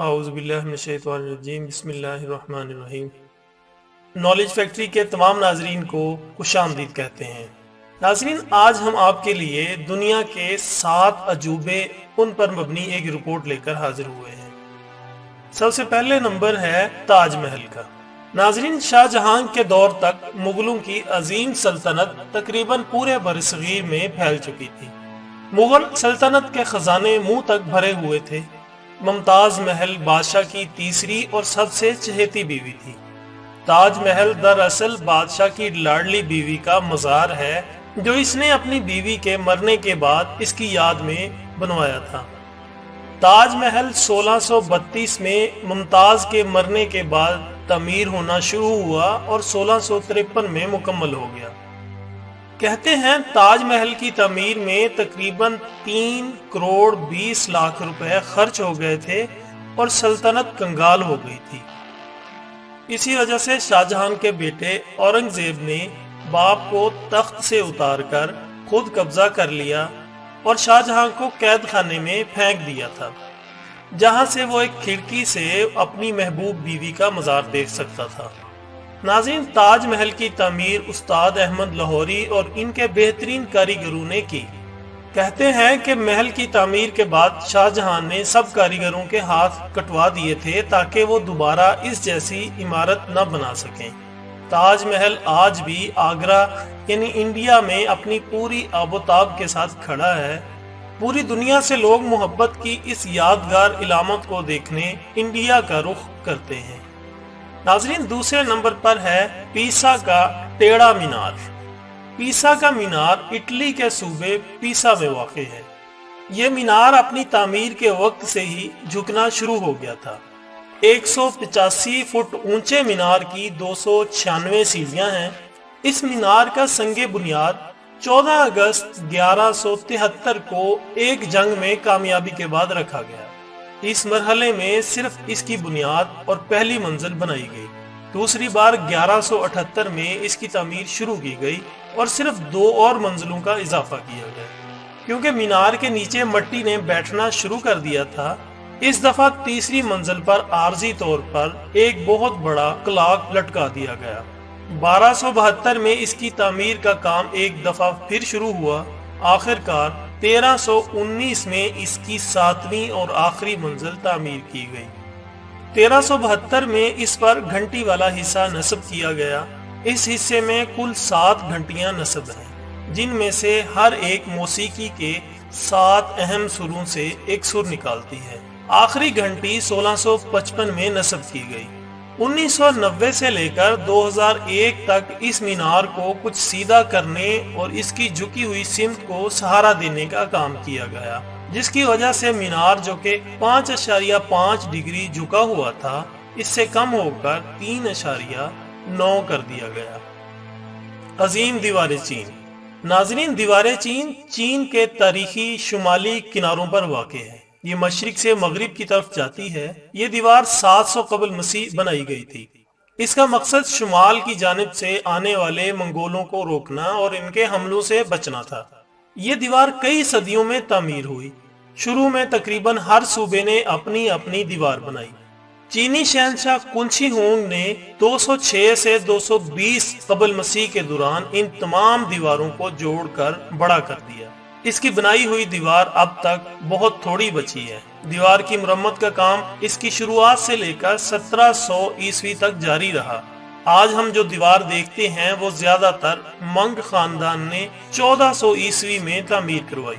اعوذ باللہ من الشیطان الرجیم، بسم اللہ الرحمن الرحیم۔ نالج فیکٹری کے تمام ناظرین کو خوش آمدید کہتے ہیں۔ ناظرین، آج ہم آپ کے لیے دنیا کے 7 عجوبے ان پر مبنی ایک رپورٹ لے کر حاضر ہوئے ہیں۔ سب سے پہلے نمبر ہے تاج محل کا۔ ناظرین، شاہ جہاں کے دور تک مغلوں کی عظیم سلطنت تقریباً پورے برصغیر میں پھیل چکی تھی۔ مغل سلطنت کے خزانے منہ تک بھرے ہوئے تھے۔ ممتاز محل بادشاہ کی تیسری اور سب سے چہیتی بیوی تھی۔ تاج محل دراصل بادشاہ کی لاڈلی بیوی کا مزار ہے جو اس نے اپنی بیوی کے مرنے کے بعد اس کی یاد میں بنوایا تھا۔ تاج محل 1632 میں ممتاز کے مرنے کے بعد تعمیر ہونا شروع ہوا اور 1653 میں مکمل ہو گیا۔ کہتے ہیں تاج محل کی تعمیر میں تقریباً 3 کروڑ 20 لاکھ روپے خرچ ہو گئے تھے اور سلطنت کنگال ہو گئی تھی۔ اسی وجہ سے شاہ جہاں کے بیٹے اورنگزیب نے باپ کو تخت سے اتار کر خود قبضہ کر لیا اور شاہ جہاں کو قید خانے میں پھینک دیا تھا، جہاں سے وہ ایک کھڑکی سے اپنی محبوب بیوی کا مزار دیکھ سکتا تھا۔ ناظرین، تاج محل کی تعمیر استاد احمد لاہوری اور ان کے بہترین کاریگروں نے کی۔ کہتے ہیں کہ محل کی تعمیر کے بعد شاہ جہاں نے سب کاریگروں کے ہاتھ کٹوا دیے تھے تاکہ وہ دوبارہ اس جیسی عمارت نہ بنا سکیں۔ تاج محل آج بھی آگرہ یعنی انڈیا میں اپنی پوری آب و تاب کے ساتھ کھڑا ہے۔ پوری دنیا سے لوگ محبت کی اس یادگار علامت کو دیکھنے انڈیا کا رخ کرتے ہیں۔ ناظرین، دوسرے نمبر پر ہے پیسا کا ٹیڑھا مینار۔ پیسا کا مینار اٹلی کے صوبے پیسا میں واقع ہے۔ یہ مینار اپنی تعمیر کے وقت سے ہی جھکنا شروع ہو گیا تھا۔ 185 فٹ اونچے مینار کی 296 سیڑھیاں ہیں۔ اس مینار کا سنگ بنیاد 14 اگست 1173 کو ایک جنگ میں کامیابی کے بعد رکھا گیا۔ اس مرحلے میں صرف اس کی بنیاد اور پہلی منزل بنائی گئی۔ دوسری بار 1178 میں اس کی تعمیر شروع کی گئی اور صرف 2 اور منزلوں کا اضافہ کیا گیا۔ کیونکہ مینار کے نیچے مٹی نے بیٹھنا شروع کر دیا تھا، اس دفعہ تیسری منزل پر عارضی طور پر ایک بہت بڑا کلاک لٹکا دیا گیا۔ 1272 میں اس کی تعمیر کا کام ایک دفعہ پھر شروع ہوا۔ آخر کار 1319 میں اس کی 7ویں اور آخری منزل تعمیر کی گئی۔ 1372 میں اس پر گھنٹی والا حصہ نصب کیا گیا۔ اس حصے میں کل 7 گھنٹیاں نصب ہیں، جن میں سے ہر ایک موسیقی کے 7 اہم سروں سے ایک سر نکالتی ہے۔ آخری گھنٹی 1655 میں نصب کی گئی۔ 1990 سے لے کر 2001 تک اس مینار کو کچھ سیدھا کرنے اور اس کی جھکی ہوئی سمت کو سہارا دینے کا کام کیا گیا، جس کی وجہ سے مینار جو کہ 5.5 ڈگری جھکا ہوا تھا، اس سے کم ہو کر 3.9 کر دیا گیا۔ عظیم دیوار چین۔ ناظرین، دیوار چین چین کے تاریخی شمالی کناروں پر واقع ہے۔ یہ مشرق سے مغرب کی طرف جاتی ہے۔ یہ دیوار 700 قبل مسیح بنائی گئی تھی۔ اس کا مقصد شمال کی جانب سے آنے والے منگولوں کو روکنا اور ان کے حملوں سے بچنا تھا۔ یہ دیوار کئی صدیوں میں تعمیر ہوئی۔ شروع میں تقریباً ہر صوبے نے اپنی اپنی دیوار بنائی۔ چینی شہنشاہ کنشی ہونگ نے 206 سے 220 قبل مسیح کے دوران ان تمام دیواروں کو جوڑ کر بڑا کر دیا۔ اس کی بنائی ہوئی دیوار اب تک بہت تھوڑی بچی ہے۔ دیوار کی مرمت کا کام اس کی شروعات سے لے کر 1700 عیسوی تک جاری رہا۔ آج ہم جو دیوار دیکھتے ہیں وہ زیادہ تر منگ خاندان نے 1400 عیسوی میں تعمیر کروائی۔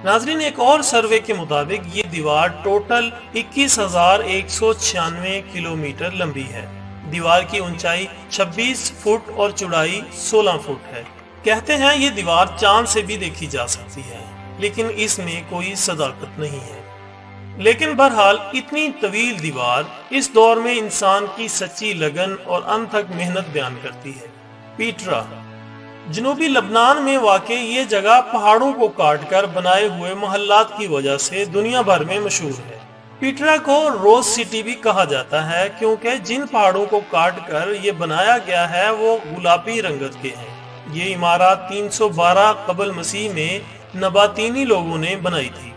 ناظرین، ایک اور سروے کے مطابق یہ دیوار ٹوٹل 21,196 کلومیٹر لمبی ہے۔ دیوار کی اونچائی 26 فٹ اور چوڑائی 16 فٹ ہے۔ کہتے ہیں یہ دیوار چاند سے بھی دیکھی جا سکتی ہے، لیکن اس میں کوئی صداقت نہیں ہے۔ لیکن بہرحال اتنی طویل دیوار اس دور میں انسان کی سچی لگن اور انتھک محنت بیان کرتی ہے۔ پیٹرا۔ جنوبی لبنان میں واقع یہ جگہ پہاڑوں کو کاٹ کر بنائے ہوئے محلات کی وجہ سے دنیا بھر میں مشہور ہے۔ پیٹرا کو روز سٹی بھی کہا جاتا ہے کیونکہ جن پہاڑوں کو کاٹ کر یہ بنایا گیا ہے وہ گلابی رنگت کے ہیں۔ یہ عمارت 312 قبل مسیح میں نباتینی لوگوں نے بنائی تھی۔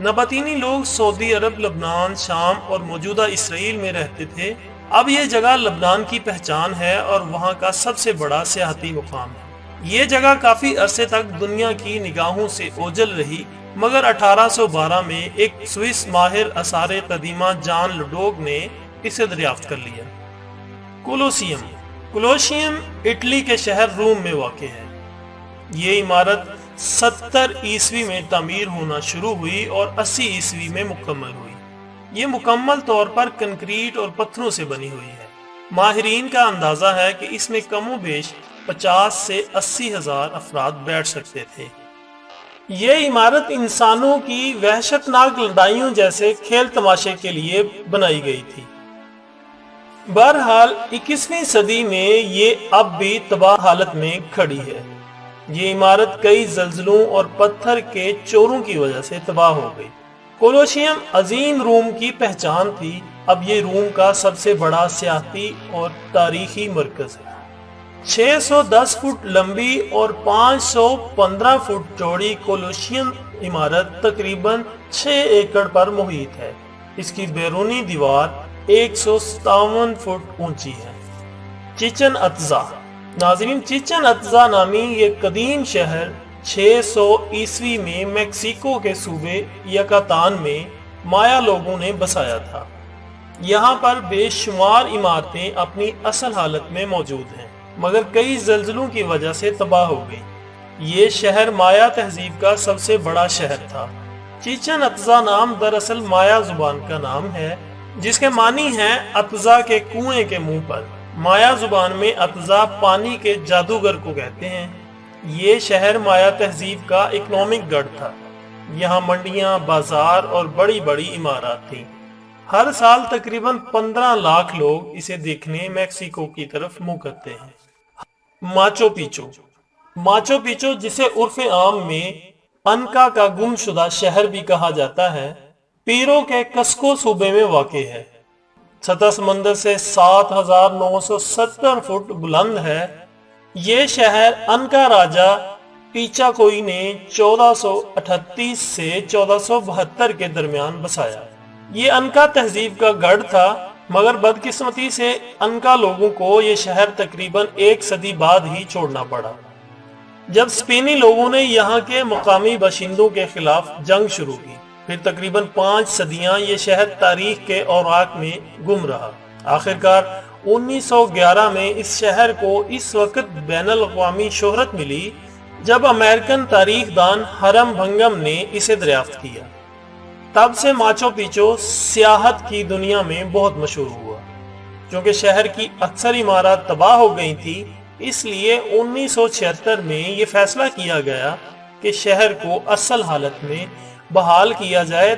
نباتینی لوگ سعودی عرب، لبنان، شام اور موجودہ اسرائیل میں رہتے تھے۔ اب یہ جگہ لبنان کی پہچان ہے اور وہاں کا سب سے بڑا سیاحتی مقام ہے۔ یہ جگہ کافی عرصے تک دنیا کی نگاہوں سے اوجھل رہی، مگر 1812 میں ایک سوئس ماہر آثار قدیمہ جان لڈوگ نے اسے دریافت کر لیا۔ کولوسیم اٹلی کے شہر روم میں واقع ہے۔ یہ عمارت 70 عیسوی میں تعمیر ہونا شروع ہوئی اور 80 عیسوی میں مکمل ہوئی۔ یہ مکمل طور پر کنکریٹ اور پتھروں سے بنی ہوئی ہے۔ ماہرین کا اندازہ ہے کہ اس میں کم و بیش 50 سے 80 ہزار افراد بیٹھ سکتے تھے۔ یہ عمارت انسانوں کی وحشتناک لڑائیوں جیسے کھیل تماشے کے لیے بنائی گئی تھی۔ بہرحال 21ویں صدی میں یہ اب بھی تباہ حالت میں کھڑی ہے۔ یہ عمارت کئی زلزلوں اور پتھر کے چوروں کی وجہ سے تباہ ہو گئی۔ کولوسیم عظیم روم کی پہچان تھی۔ اب یہ روم کا سب سے بڑا سیاحتی اور تاریخی مرکز ہے۔ 610 فٹ لمبی اور 515 فٹ چوڑی کولوسیم عمارت تقریباً 6 ایکڑ پر محیط ہے۔ اس کی بیرونی دیوار 157 فٹ اونچی ہے۔ چچن اطزا۔ ناظرین، چچن اطزا نامی یہ قدیم شہر 600 عیسوی میں میکسیکو کے صوبے یکاتان میں مایا لوگوں نے بسایا تھا۔ یہاں پر بے شمار عمارتیں اپنی اصل حالت میں موجود ہیں، مگر کئی زلزلوں کی وجہ سے تباہ ہو گئی۔ یہ شہر مایا تہذیب کا سب سے بڑا شہر تھا۔ چچن اطزا نام دراصل مایا زبان کا نام ہے، جس کے معنی ہیں اطزا کے کنویں کے منہ پر۔ مایا زبان میں اطزا پانی کے جادوگر کو کہتے ہیں۔ یہ شہر مایا تہذیب کا اکنامک گڑھ تھا۔ یہاں منڈیاں، بازار اور بڑی بڑی عمارات تھیں۔ ہر سال تقریباً 15 لاکھ لوگ اسے دیکھنے میکسیکو کی طرف منہ کرتے ہیں۔ Machu Picchu. ماچو پیچو، جسے عرف عام میں انکا کا گم شدہ شہر بھی کہا جاتا ہے، پیرو کے کسکو صوبے میں واقع ہے۔ سطح سمندر سے 7970 فٹ بلند ہے۔ یہ شہر انکا راجہ پیچا کوئی نے 1438 سے 1472 کے درمیان بسایا۔ یہ انکا تہذیب کا گڑھ تھا، مگر بدقسمتی سے انکا لوگوں کو یہ شہر تقریباً 1 صدی بعد ہی چھوڑنا پڑا، جب اسپینی لوگوں نے یہاں کے مقامی باشندوں کے خلاف جنگ شروع کی۔ پھر تقریباً 5 صدیاں یہ شہر تاریخ کے اوراق میں گم رہا۔ آخرکار 1911 میں اس شہر کو اس وقت بین الاقوامی شہرت ملی جب امریکن تاریخ دان ہرم بھنگم نے اسے دریافت کیا۔ تب سے ماچو پیچو سیاحت کی دنیا میں بہت مشہور ہوا۔ چونکہ شہر کی اکثر عمارات تباہ ہو گئی تھی، اس لیے 1976 میں یہ فیصلہ کیا گیا کہ شہر کو اصل حالت میں بحال کیا جائے